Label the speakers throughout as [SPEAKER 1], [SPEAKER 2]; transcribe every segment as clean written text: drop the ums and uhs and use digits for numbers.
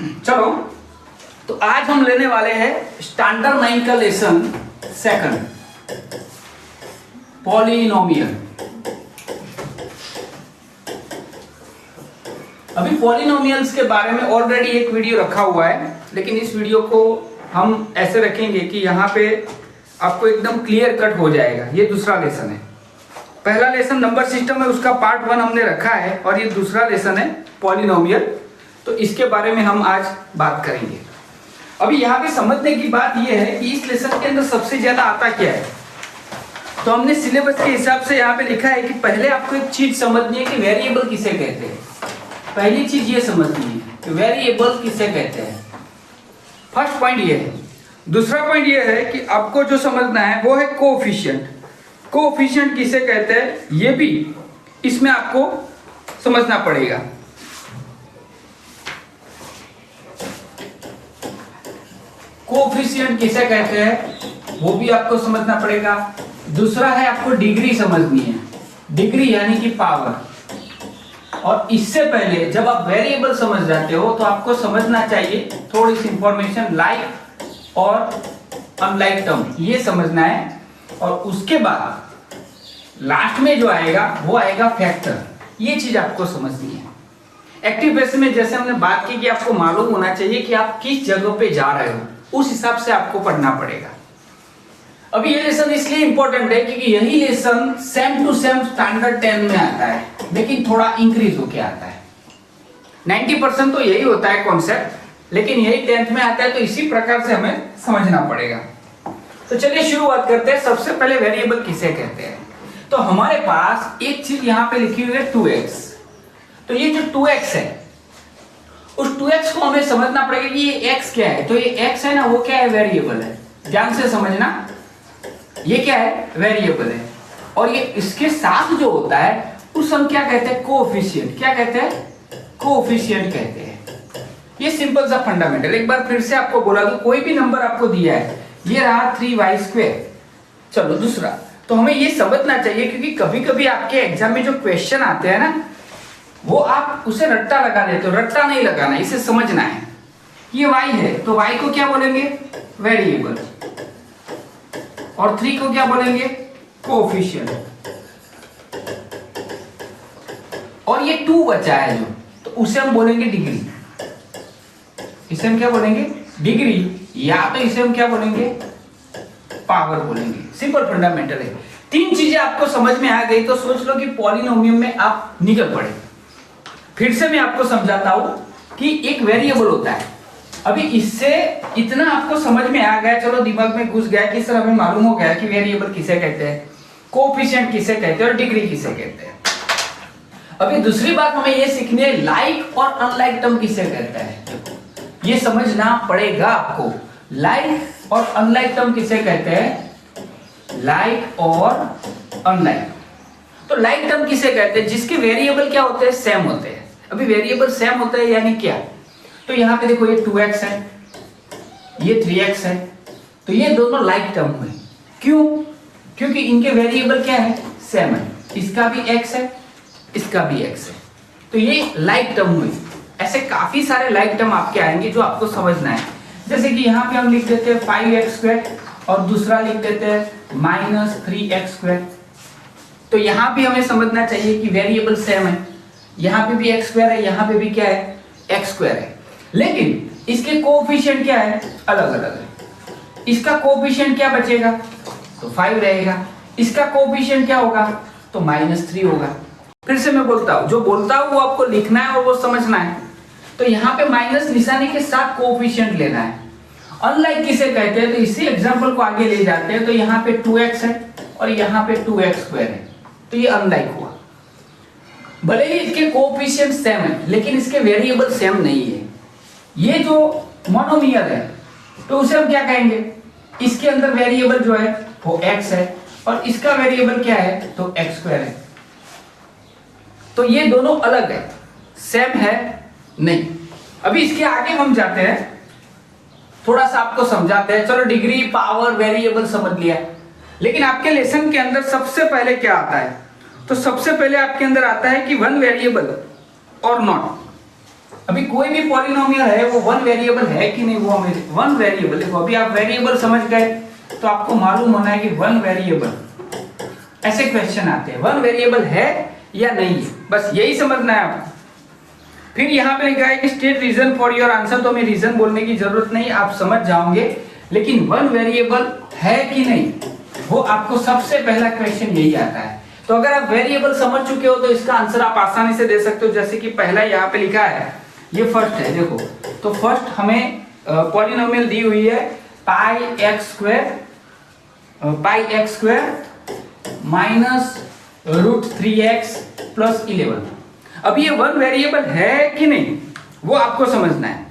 [SPEAKER 1] चलो, तो आज हम लेने वाले हैं स्टैंडर्ड 9 का लेसन सेकंड, पॉलिनोमियल। अभी पॉलिनोमियल्स के बारे में ऑलरेडी एक वीडियो रखा हुआ है, लेकिन इस वीडियो को हम ऐसे रखेंगे कि यहाँ पे आपको एकदम क्लियर कट हो जाएगा। ये दूसरा लेसन है। पहला लेसन नंबर सिस्टम है, उसका पार्ट 1 हमने रखा है, और ये दूसरा लेसन है पॉलिनोमियल। तो इसके बारे में हम आज बात करेंगे। अभी यहाँ पे समझने की बात ये है कि इस लेसन के अंदर सबसे ज्यादा आता क्या है। तो हमने सिलेबस के हिसाब से यहाँ पे लिखा है कि पहले आपको एक चीज समझनी है कि वेरिएबल किसे कहते हैं। पहली चीज ये समझनी है कि वेरिएबल किसे कहते हैं। फर्स्ट पॉइंट ये है। दूसरा पॉइंट ये है कि आपको जो समझना है वो है कोएफिशिएंट। कोएफिशिएंट किसे कहते हैं ये भी इसमें आपको समझना पड़ेगा। कोएफिशिएंट किसे कहते हैं वो भी आपको समझना पड़ेगा। दूसरा है आपको डिग्री समझनी है, डिग्री यानी कि पावर। और इससे पहले जब आप वेरिएबल समझ जाते हो तो आपको समझना चाहिए थोड़ी सी इंफॉर्मेशन लाइक और अनलाइक टर्म, ये समझना है। और उसके बाद लास्ट में जो आएगा वो आएगा फैक्टर, ये चीज आपको समझनी है। एक्टिव बेस में जैसे हमने बात की कि आपको मालूम होना चाहिए कि आप किस जगह पे जा रहे हो, उस हिसाब से आपको पढ़ना पड़ेगा। अभी ये लेसन इसलिए इंपॉर्टेंट है क्योंकि यही lesson same to same standard 10 में आता है, लेकिन थोड़ा इंक्रीज होके आता है। 90% तो यही होता है कॉन्सेप्ट, लेकिन यही 10th में आता है, तो इसी प्रकार से हमें समझना पड़ेगा। तो चलिए शुरुआत करते हैं। सबसे पहले वेरिएबल किसे कहते हैं। तो हमारे पास एक चीज यहाँ पे लिखी हुई है 2x। तो ये जो 2x है, उस 2x को हमें समझना पड़ेगा कि ये x क्या है। तो ये x है ना, वो क्या है, वेरिएबल है। ध्यान से समझना, ये क्या है, वेरिएबल है। और ये इसके साथ जो होता है उस हम क्या कहते हैं, कोएफिशिएंट। क्या कहते हैं, कोएफिशिएंट कहते हैं। ये सिंपल सा फंडामेंटल। एक बार फिर से आपको बोला कि कोई भी नंबर आपको दिया है, ये रहा 3y²। चलो दूसरा, तो हमें ये समझना चाहिए क्योंकि कभी कभी आपके एग्जाम में जो क्वेश्चन आते हैं ना, वो आप उसे रट्टा लगा देते हो। रट्टा नहीं लगाना, इसे समझना है। ये y है तो y को क्या बोलेंगे, वेरिएबल। और 3 को क्या बोलेंगे, कोएफिशिएंट। और ये 2 बचा है जो, तो उसे हम बोलेंगे डिग्री। इसे हम क्या बोलेंगे, डिग्री, या तो इसे हम क्या बोलेंगे, पावर बोलेंगे। सिंपल फंडामेंटल है। 3 चीजें आपको समझ में आ गई तो सोच लो कि पॉलिनोमियल में आप निकल पड़े। फिर से मैं आपको समझाता हूं कि एक वेरिएबल होता है। अभी इससे इतना आपको समझ में आ गया, चलो दिमाग में घुस गया कि सर हमें मालूम हो गया कि वेरिएबल किसे कहते हैं, कोएफिशिएंट किसे कहते हैं और डिग्री किसे कहते हैं। अभी दूसरी बात हमें ये सीखनी है, लाइक और अनलाइक टर्म किसे कहते हैं। ये समझना पड़ेगा आपको। लाइक और अनलाइक टर्म किसे कहते हैं, लाइक और अनलाइक। तो लाइक टर्म किसे कहते हैं, जिसके वेरिएबल क्या होते हैं, सेम होते हैं। अभी वेरिएबल सेम होता है यानी क्या, तो यहाँ पे देखो ये 2x है, ये 3x है, तो ये दोनों लाइक टर्म हुए। क्यों, क्योंकि इनके वेरिएबल क्या है, सेम है। इसका भी x है, इसका भी x है, तो ये लाइक टर्म हुए। ऐसे काफी सारे लाइक टर्म आपके आएंगे जो आपको समझना है। जैसे कि यहाँ पे हम लिख देते हैं 5x² और दूसरा लिख देते हैं -3x²। तो यहाँ भी हमें समझना चाहिए कि वेरिएबल सेम है। यहाँ पे भी x² है, यहाँ पे भी क्या है, x² है, लेकिन इसके कोएफिशिएंट क्या है, अलग अलग है। इसका कोएफिशिएंट क्या बचेगा, तो 5 रहेगा। इसका कोएफिशिएंट क्या होगा, तो -3 होगा। फिर से मैं बोलता हूँ, जो बोलता हूँ वो आपको लिखना है और वो समझना है। तो यहाँ पे माइनस निशानी के साथ कोएफिशिएंट लेना है। अनलाइक किसे कहते हैं, तो इसी एग्जांपल को आगे ले जाते हैं। तो यहाँ पे 2x है और यहाँ पे 2x² है, तो ये अनलाइक हुआ। भले ही इसके कोएफिशिएंट सेम है, लेकिन इसके वेरिएबल सेम नहीं है। ये जो मोनोमियल है तो उसे हम क्या कहेंगे, इसके अंदर वेरिएबल जो है वो x है और इसका वेरिएबल क्या है, तो x² है। तो ये दोनों अलग है, सेम है नहीं। अभी इसके आगे हम जाते हैं, थोड़ा सा आपको समझाते हैं। चलो डिग्री, पावर, वेरिएबल समझ लिया, लेकिन आपके लेसन के अंदर सबसे पहले क्या आता है, तो सबसे पहले आपके अंदर आता है कि वन वेरिएबल और नॉट। अभी कोई भी पॉलिनोमियल है वो वन वेरिएबल है कि नहीं, वो हमें वन वेरिएबल, देखो अभी आप वेरिएबल समझ गए तो आपको मालूम होना है कि वन वेरिएबल, ऐसे क्वेश्चन आते हैं वन वेरिएबल है या नहीं है, बस यही समझना है आपको। फिर यहाँ पे लिखा है कि state reason for your answer, तो हमें रीजन बोलने की जरूरत नहीं, आप समझ जाओगे, लेकिन वन वेरिएबल है कि नहीं वो आपको सबसे पहला क्वेश्चन यही आता है। तो अगर आप वेरिएबल समझ चुके हो तो इसका आंसर आप आसानी से दे सकते हो। जैसे कि पहला यहाँ पे लिखा है, ये फर्स्ट है, देखो तो फर्स्ट हमें पॉलिनोमियल दी हुई है pi x square minus root 3x plus 11। अब ये वन वेरिएबल है कि नहीं वो आपको समझना है।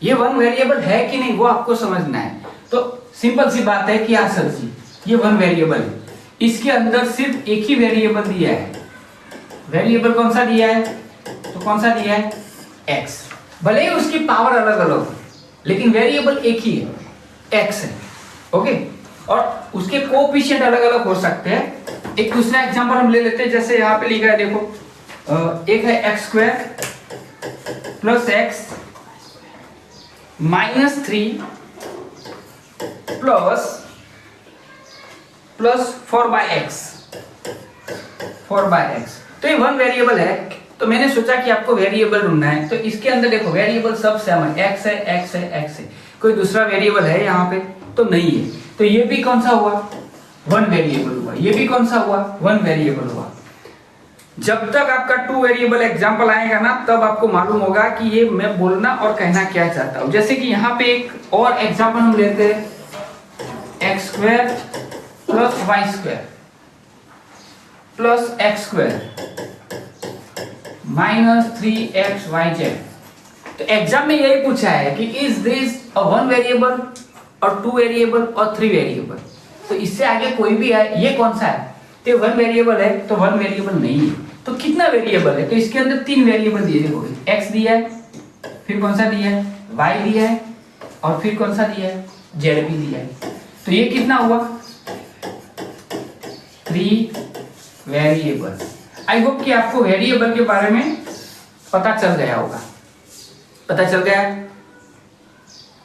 [SPEAKER 1] ये वन वेरिएबल है कि नहीं वो आपको समझना है। तो सिंपल सी बात है कि हाँ सर जी ये वन वेरिएबल है, इसके अंदर सिर्फ एक ही वेरिएबल दिया है। वेरिएबल कौन सा दिया है, तो कौन सा दिया है, x। भले ही उसकी पावर अलग अलग हो लेकिन वेरिएबल एक ही है, x है, ओके। और उसके कोएफिशिएंट अलग अलग हो सकते हैं। एक दूसरा एग्जांपल हम ले लेते हैं, जैसे यहाँ पे लिखा है, देखो एक है x square plus x minus 3 plus 4/x, तो ये वन वेरिएबल है। तो मैंने सोचा कि आपको वेरिएबल ढूंढना है, तो इसके अंदर देखो वेरिएबल सब सेम है, x है, कोई दूसरा वेरिएबल है यहाँ पे तो नहीं है। तो ये भी कौन सा हुआ, वन वेरिएबल हुआ, ये भी कौन सा हुआ, वन वेरिएबल हुआ। जब तक आपका टू वेरिएबल एग्जांपल आएगा ना तब आपको मालूम होगा कि ये मैं बोलना और कहना क्या चाहता हूं। जैसे कि यहाँ पे एक और एग्जांपल हम लेते हैं, X square plus Y square plus X square minus 3xyz। तो एग्जाम में यही पूछा है कि is this a one variable और टू वेरिएबल और थ्री वेरिएबल। तो इससे आगे कोई भी है, ये कौन सा है, तो वन वेरिएबल है, तो वन वेरिएबल नहीं है। तो कितना वेरिएबल है, तो इसके अंदर तीन वेरिएबल दिए, देखो x दिया है, फिर कौन सा दिया है, y दिया है, और फिर कौन सा दिया है, z भी दिया है। तो ये कितना हुआ, 3 वेरिएबल। आई होप कि आपको वेरिएबल के बारे में पता चल गया होगा, पता चल गया,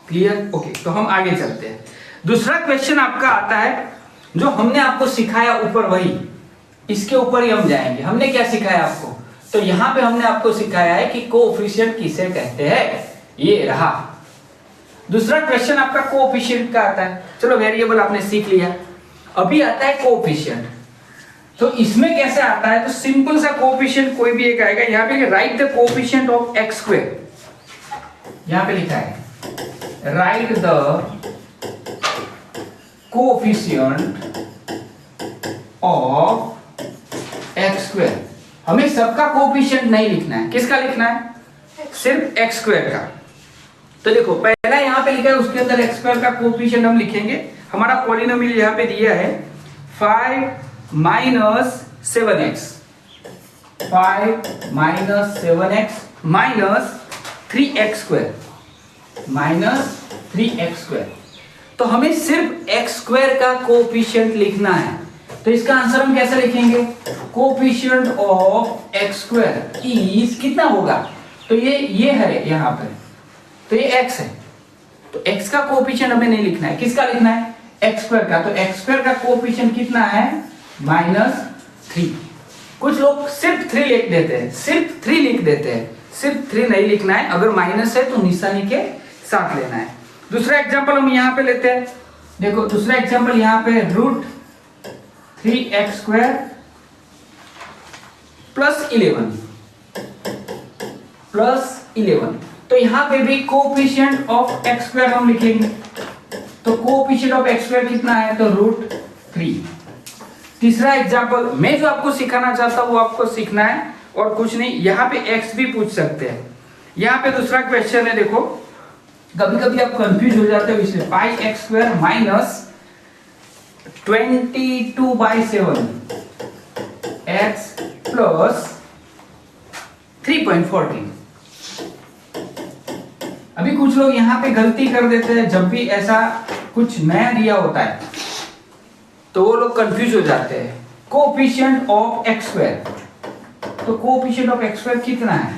[SPEAKER 1] क्लियर, ओके। तो हम आगे चलते हैं। दूसरा क्वेश्चन आपका आता है जो हमने आपको सिखाया ऊपर, वही इसके ऊपर ही हम जाएंगे। हमने क्या सिखाया आपको, तो यहाँ पे हमने आपको सिखाया है कि कोएफिशिएंट किसे कहते हैं, ये रहा। दूसरा क्वेश्चन आपका कोएफिशिएंट का आता है। चलो वेरिएबल आपने सीख लिया, अभी आता है कोएफिशिएंट। तो इसमें कैसे आता है, तो सिंपल सा कोएफिशिएंट कोई भी एक आएगा। यहाँ पे right the coefficient of x square, यहाँ पे लिखा है right the coefficient of x square. हमें सबका कोएफिशिएंट नहीं लिखना है, किसका लिखना है, सिर्फ एक्स स्क्वायर का। तो देखो पहला यहाँ पे लिखा है, उसके अंदर एक्स स्क्वायर का कोएफिशिएंट हम लिखेंगे। हमारा पॉलिनोमियल यहाँ पे दिया है 5 minus 7x, 5 minus 7x minus 3x square, minus 3x square. तो हमें सिर्फ x स्क्वायर का कोएफिशिएंट लिखना है। तो इसका आंसर हम कैसे लिखेंगे, coefficient of x square is कितना होगा, तो ये है यहाँ पर, तो ये x है, तो x का कोएफिशिएंट हमें नहीं लिखना है, किसका लिखना है, x स्क्वायर का। तो x स्क्वायर का कोएफिशिएंट कितना है, -3। कुछ लोग सिर्फ 3 लिख देते हैं, सिर्फ 3 लिख देते हैं, सिर्फ 3 नहीं लिखना है, अगर माइनस है तो निशानी के साथ लेना है। दूसरा एग्जांपल हम यहाँ पे लेते हैं, देखो दूसरा एग्जांपल यहाँ पे रूट 3x स्क्वायर प्लस 11। तो यहाँ पे भी कोएफिशिएंट ऑफ x स्क्वायर हम लिखेंगे। तो कोएफिशिएंट ऑफ x स्क्वायर कितना है, तो √3। तीसरा एग्जांपल मैं जो आपको सिखाना चाहता हूँ वो आपको सीखना है और कुछ नहीं। यहाँ पे x भी पूछ सकते हैं। यहाँ पे दूसरा क्वेश्चन है, देखो कभी कभी आप कंफ्यूज हो जाते हो इसलिए, pi x square minus 22/7 x plus 3.14। अभी कुछ लोग यहाँ पे गलती कर देते हैं, जब भी ऐसा कुछ नया दिया होता है तो वो लोग कंफ्यूज हो जाते हैं। Coefficient of x square. तो कोएफिशिएंट ऑफ एक्स स्क्वायर कितना है?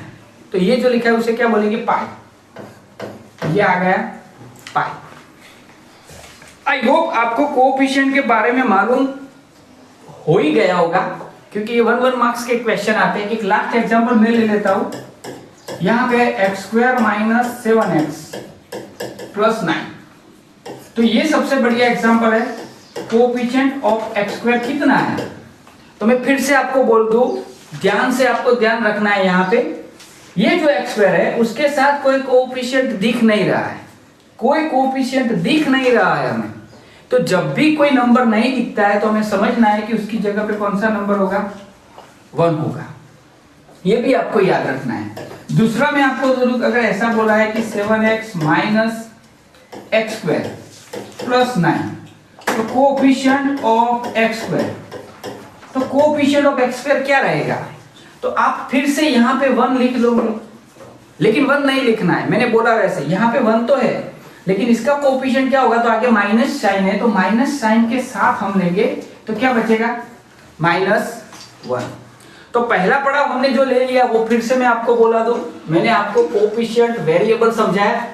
[SPEAKER 1] तो ये जो लिखा है उसे क्या बोलेंगे? पाई। ये आ गया पाई। आई होप आपको कोएफिशिएंट के बारे में मालूम हो ही गया होगा, क्योंकि ये 1 मार्क्स के क्वेश्चन आते हैं। एक लास्ट एग्जांपल मैं ले लेता हूं। यहां पे x square minus 7x plus 9। तो ये सबसे बढ़िया एग्जांपल है। कोएफिशिएंट ऑफ एक्स स्क्वायर कितना है? तो मैं फिर से आपको बोल दूं, ध्यान से आपको ध्यान रखना है। यहां पे ये जो एक्स स्क्वायर है उसके साथ कोई कोएफिशिएंट दिख नहीं रहा है, कोई कोएफिशिएंट दिख नहीं रहा है हमें। तो जब भी कोई नंबर नहीं दिखता है तो हमें समझना है कि उसकी जगह पे कौन सा नंबर होगा? 1 होगा। ये भी आपको याद रखना है। दूसरा मैं आपको जरूर, अगर ऐसा बोला है कि 7x minus x square plus 9, तो कोएफिशिएंट ऑफ एक्स स्क्वायर, तो कोएफिशिएंट ऑफ एक्स स्क्वायर क्या रहेगा? तो आप फिर से यहाँ पे 1 लिख लोगे, लेकिन 1 नहीं लिखना है। मैंने बोला वैसे यहाँ पे 1 तो है, लेकिन इसका कोएफिशिएंट क्या होगा? तो आगे माइनस साइन है, तो माइनस साइन के साथ हम लेंगे तो क्या बचेगा? -1। तो पहला पड़ाव हमने जो ले लिया वो फिर से मैं आपको बोला दूं। मैंने आपको कोएफिशिएंट वेरिएबल समझाया।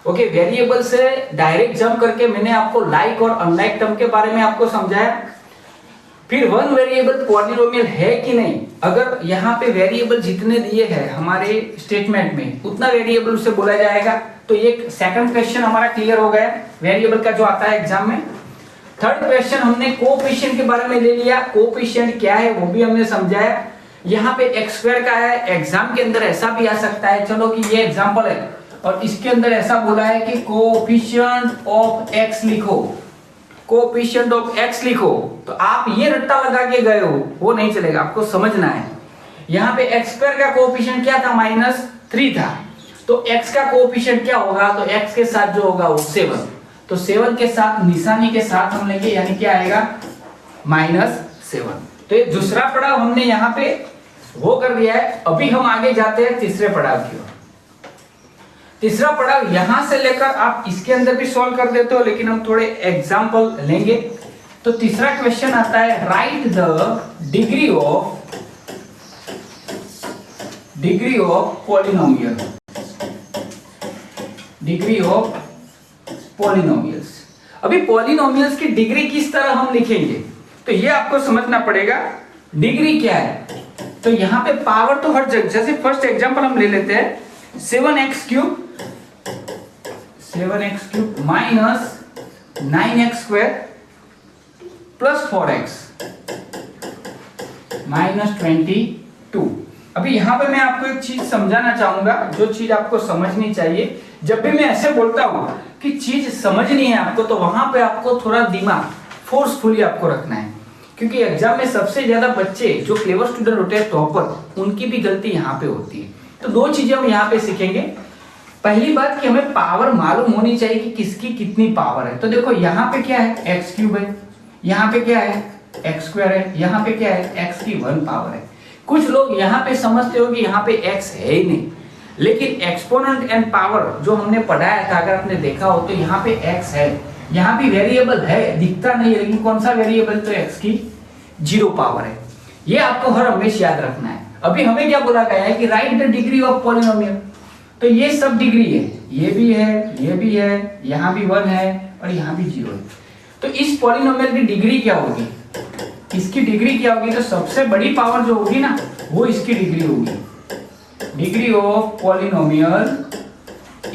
[SPEAKER 1] ओके, वेरिएबल से डायरेक्ट जंप करके मैंने आपको लाइक और अनलाइक टर्म के बारे में आपको समझाया। फिर 1 वेरिएबल पॉलिनोमियल है कि नहीं, अगर यहाँ पे वेरिएबल जितने दिए हैं हमारे स्टेटमेंट में उतना वेरिएबल उसे बोला जाएगा। तो ये सेकंड क्वेश्चन हमारा क्लियर हो गया वेरिएबल का जो आता है एग्जाम में। थर्ड क्वेश्चन हमने कोएफिशिएंट के बारे में ले लिया। कोएफिशिएंट क्या है वो भी हमने समझाया। यहाँ पे एक्स स्क्वायर का है, एग्जाम के अंदर ऐसा भी आ सकता है, चलो कि ये एग्जाम्पल है और इसके अंदर ऐसा बोला है कि कोएफिशिएंट ऑफ एक्स लिखो, कोएफिशिएंट ऑफ एक्स लिखो। तो आप ये रट्टा लगा के गए हो, वो नहीं चलेगा, आपको समझना है। यहाँ पे एक्स स्क्वायर का कोएफिशिएंट क्या था? -3 था। तो एक्स का कोएफिशिएंट क्या होगा? तो एक्स के साथ जो होगा वो 7। तो 7 के साथ निशानी के साथ हम लेंगे, यानी क्या आएगा? -7। तो ये दूसरा पड़ाव हमने यहाँ पे वो कर दिया है। अभी हम आगे जाते हैं तीसरे पड़ाव की ओर। तीसरा पड़ाव यहां से लेकर आप इसके अंदर भी सॉल्व कर देते हो, लेकिन हम थोड़े एग्जांपल लेंगे। तो तीसरा क्वेश्चन आता है, right the degree of polynomial, degree of polynomials. अभी पॉलिनोमियल्स की डिग्री किस तरह हम लिखेंगे तो ये आपको समझना पड़ेगा। डिग्री क्या है? तो यहाँ पे पावर तो हर जगह, जैसे फर्स्ट एग्जांपल हम ले लेते हैं 7x³ minus 9x² plus 4x minus 22। अभी यहाँ पे मैं आपको एक चीज समझाना चाहूंगा, जो चीज आपको समझनी चाहिए। जब भी मैं ऐसे बोलता हूं कि चीज समझनी है आपको, तो वहां पे आपको थोड़ा दिमाग फोर्सफुली आपको रखना है, क्योंकि एग्जाम में सबसे ज्यादा बच्चे जो क्लेवर स्टूडेंट होते हैं, टॉपर, उनकी भी गलती यहाँ पे होती है। तो 2 चीजें हम यहाँ पे सीखेंगे। पहली बात कि हमें पावर मालूम होनी चाहिए कि किसकी कितनी पावर है। तो देखो यहाँ पे क्या है? x³ है, यहाँ पे क्या है? x² है, यहाँ पे क्या है? x की 1 पावर है। कुछ लोग यहाँ पे समझते हो कि यहाँ पे x है ही नहीं, लेकिन एक्सपोनेंट एंड पावर जो हमने पढ़ाया था, अगर आपने देखा हो तो यहाँ पे x है, यहाँ भी वेरिएबल है, दिखता नहीं है, लेकिन कौन सा वेरिएबल? तो x की 0 पावर है। ये आपको हर हमेशा याद रखना है। अभी हमें क्या बोला गया है कि right the degree of polynomial. तो ये सब डिग्री है, ये भी है, ये भी है, यहाँ भी 1 है और यहाँ भी 0 है। तो इस पॉलिनोमियल की डिग्री क्या होगी? इसकी डिग्री क्या होगी? तो सबसे बड़ी पावर जो होगी ना, वो इसकी डिग्री होगी। डिग्री ऑफ पॉलिनोमियल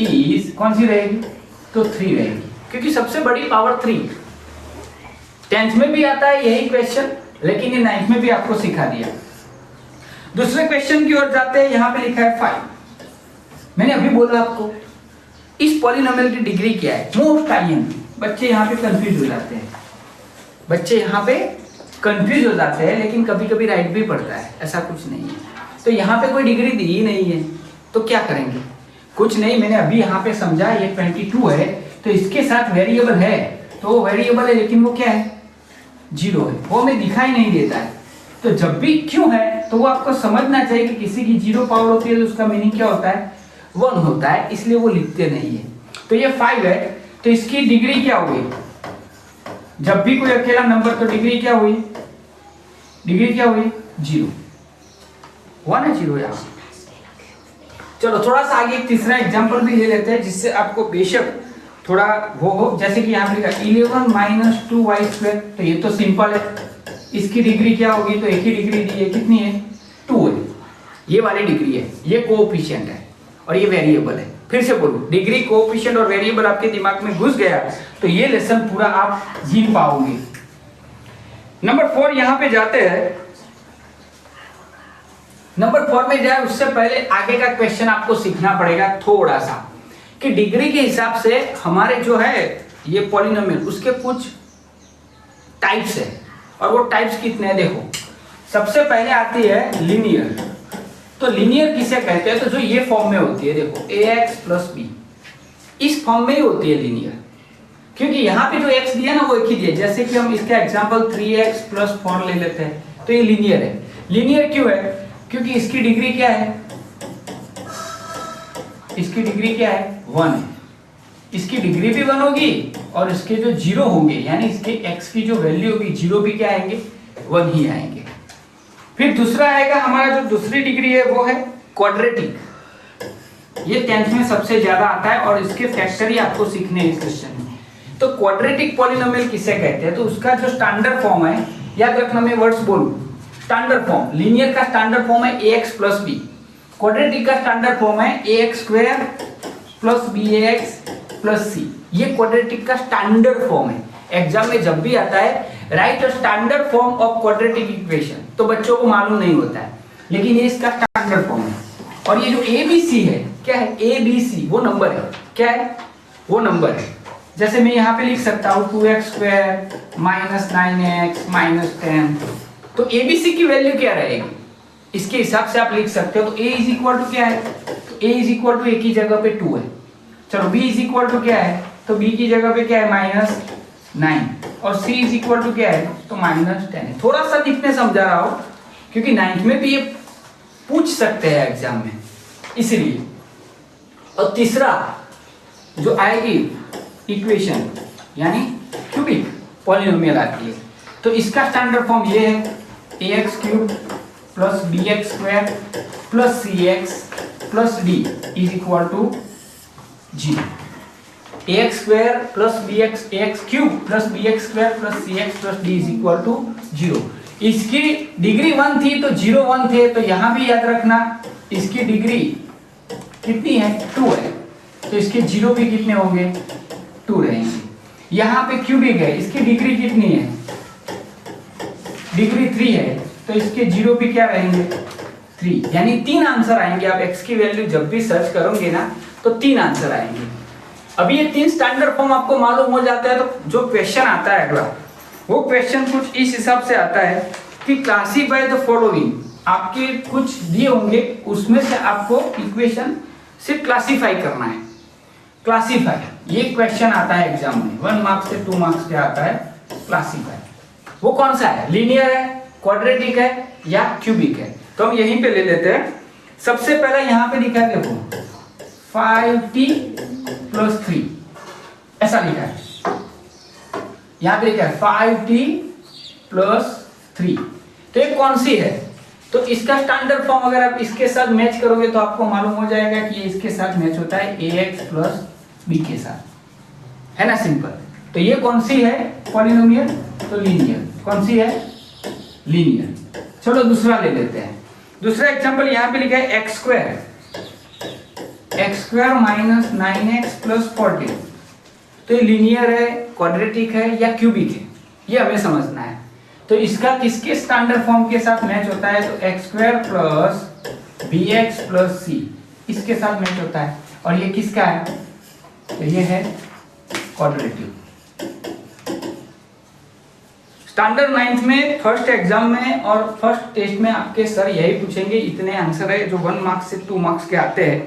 [SPEAKER 1] इज कौन सी रहेगी? तो 3 रहेगी, क्योंकि सबसे बड़ी पावर 3। 10th में भी आता है यही क्वेश्चन, लेकिन ये 9th में भी आपको सिखा दिया। दूसरे क्वेश्चन की ओर जाते हैं। यहाँ पे लिखा है 5। मैंने अभी बोला आपको इस पॉलिनोमियल की डिग्री क्या है। मोस्ट टाइम बच्चे यहाँ पे कंफ्यूज हो जाते हैं, बच्चे यहाँ पे कंफ्यूज हो जाते हैं, लेकिन कभी कभी राइट भी पड़ता है, ऐसा कुछ नहीं है। तो यहाँ पे कोई डिग्री दी ही नहीं है, तो क्या करेंगे? कुछ नहीं, मैंने अभी यहाँ पे समझा। ये 22 है, तो इसके साथ वेरिएबल है, तो वो वेरिएबल है, लेकिन वो क्या है? 0 है, वो हमें दिखाई नहीं देता है। तो जब भी क्यों है तो वो आपको समझना चाहिए कि किसी की 0 पावर होती है तो उसका मीनिंग क्या होता है? 1 होता है, इसलिए वो लिखते नहीं है। तो ये 5 है, तो इसकी डिग्री क्या हुई? जब भी कोई अकेला नंबर, तो डिग्री क्या हुई? डिग्री क्या हुई 0, हुआ ना 0 यहाँ। चलो थोड़ा सा आगे एक तीसरा एग्जांपल भी ले लेते हैं जिससे आपको बेशक थोड़ा वो हो। जैसे कि यहाँ पे लिखा 11 माइनस 2y², तो ये तो सिंपल है, इसकी डिग्री क्या होगी, तो एक ही डिग्री दी है, कितनी है 2 है, ये वाली डिग्री है, ये कोएफिशिएंट है और ये वेरिएबल है। फिर से बोलो, डिग्री कोएफिशिएंट और वेरिएबल आपके दिमाग में घुस गया तो ये लेसन पूरा आप जीत पाओगे। नंबर 4 यहाँ पे जाते हैं। नंबर 4 में जाए उससे पहले आगे का क्वेश्चन आपको सीखना पड़ेगा थोड़ा सा, कि डिग्री के हिसाब से हमारे जो है ये पॉलिनोमियल उसके कुछ टाइप्स है, और वो टाइप्स कितने हैं देखो। सबसे पहले आती है लीनियर। तो लीनियर किसे कहते हैं, तो जो ये फॉर्म में होती है, देखो ax + b, इस फॉर्म में ही होती है लीनियर, क्योंकि यहाँ पे जो x दिया ना वो एक ही दिया। जैसे कि हम इसका एग्जांपल 3x + 4 ले लेते हैं, तो ये लीनियर है। लीनियर क्यों है, क्योंकि इसकी डिग्री क्या है, इसकी डिग्री क्या है 1 है, इसकी डिग्री भी 1 होगी और इसके जो 0 होंगे यानी इसके x की जो वैल्यू होगी 0 भी क्या आएंगे 1 ही आएंगे। फिर दूसरा आएगा हमारा जो दूसरी डिग्री है वो है क्वाड्रेटिक। ये 10th में सबसे ज्यादा आता है और इसके फैक्टर ही आपको सीखने हैं इस क्वेश्चन में। तो क्वाड्रेटिक पॉलिनोमियल किसे कहते हैं, तो उसका जो स्टैंडर्ड फॉर्म है, याद रखना मैं वर्ड्स बोलूं, स्टैंडर्ड फॉर्म लीनियर का स्टैंडर्ड फॉर्म है ax + b, क्वाड्रेटिक का स्टैंडर्ड फॉर्म है ax² + bx + c। ये क्वाड्रेटिक का स्टैंडर्ड फॉर्म है। एग्जाम में जब भी आता है right standard form of quadratic equation, तो बच्चों को मालूम नहीं होता है, लेकिन ये इसका स्टैंडर्ड फॉर्म है। और ये जो ABC है, क्या है ABC, वो नंबर है, क्या है वो नंबर है। जैसे मैं यहाँ पे लिख सकता हूँ 2x² - 9x - 10, तो ABC की वैल्यू क्या रहेगी, इसके हिसाब से आप लिख सकते हो। तो a = क्या है, तो a = एक ही जगह पे 2 है। चलो b = क्या है, तो b की जगह पे क्या है -9, और c = क्या है, तो -10 है। थोड़ा सा दिखने समझा रहा हो, क्योंकि 9th में भी ये पूछ सकते हैं एग्जाम में, इसलिए। और तीसरा जो आएगी इक्वेशन यानी क्यूबिक पॉलिनोमियल आती है, तो इसका स्टैंडर्ड फॉर्म ये है ax³ + bx² + cx + d = 0। ax² + bx ax³ + bx² + cx + d = 0। इसकी डिग्री 1 थी तो 0 1 थे, तो यहां भी याद रखना इसकी डिग्री कितनी है 2 है, तो इसके 0 भी कितने होंगे 2 रहेंगे। यहाँ पे क्यूबिक है, इसकी डिग्री कितनी है, डिग्री 3 है, तो इसके 0 भी क्या रहेंगे 3, यानी 3 आंसर आएंगे। आप x की वैल्यू जब भी सर्च करोगे ना तो 3 आंसर आएंगे। अभी ये 3 स्टैंडर्ड फॉर्म आपको मालूम हो जाता है, तो जो क्वेश्चन आता है अगला, वो क्वेश्चन कुछ इस हिसाब से आता है कि क्लासीफाई द फॉलोइंग। आपके कुछ दिए होंगे, उसमें से आपको इक्वेशन सिर्फ क्लासीफाई करना है। क्लासीफाई ये क्वेश्चन आता है एग्जाम में, 1 मार्क्स से 2 मार्क्स के आता है क्लासीफाई। वो कौन सा है, लीनियर है, क्वाड्रेटिक है या क्यूबिक है। तो हम यहीं पे ले लेते हैं। सबसे पहले यहाँ पे लिखा है, देखो 5t + 3 ऐसा लिखा है, यहाँ पे लिखा है 5t + 3। तो ये कौन सी है, तो इसका स्टैंडर्ड फॉर्म अगर आप इसके साथ मैच करोगे तो आपको मालूम हो जाएगा कि ये इसके साथ मैच होता है ax + b के साथ, है ना, सिंपल। तो ये कौन सी है पॉलिनोमियल, तो लीनियर। कौन सी है, लीनियर। चलो दूसरा ले लेते हैं। दूसरा एग्जांपल यहाँ पे लिखा है x² - 9x + 14। तो ये लीनियर है, क्वाड्रेटिक है या क्यूबिक है, ये हमें समझना है। तो इसका किसके स्टैंडर्ड फॉर्म के साथ मैच होता है, तो x² + bx + c इसके साथ मैच होता है। और ये किसका है, तो ये है क्वाड्रेटिक। स्टैंडर्ड 9th में फर्स्ट एग्जाम में और फर्स्ट टेस्ट में आपके सर यही पूछेंगे, इतने आंसर है जो 1 मार्क्स से 2 मार्क्स के आते हैं।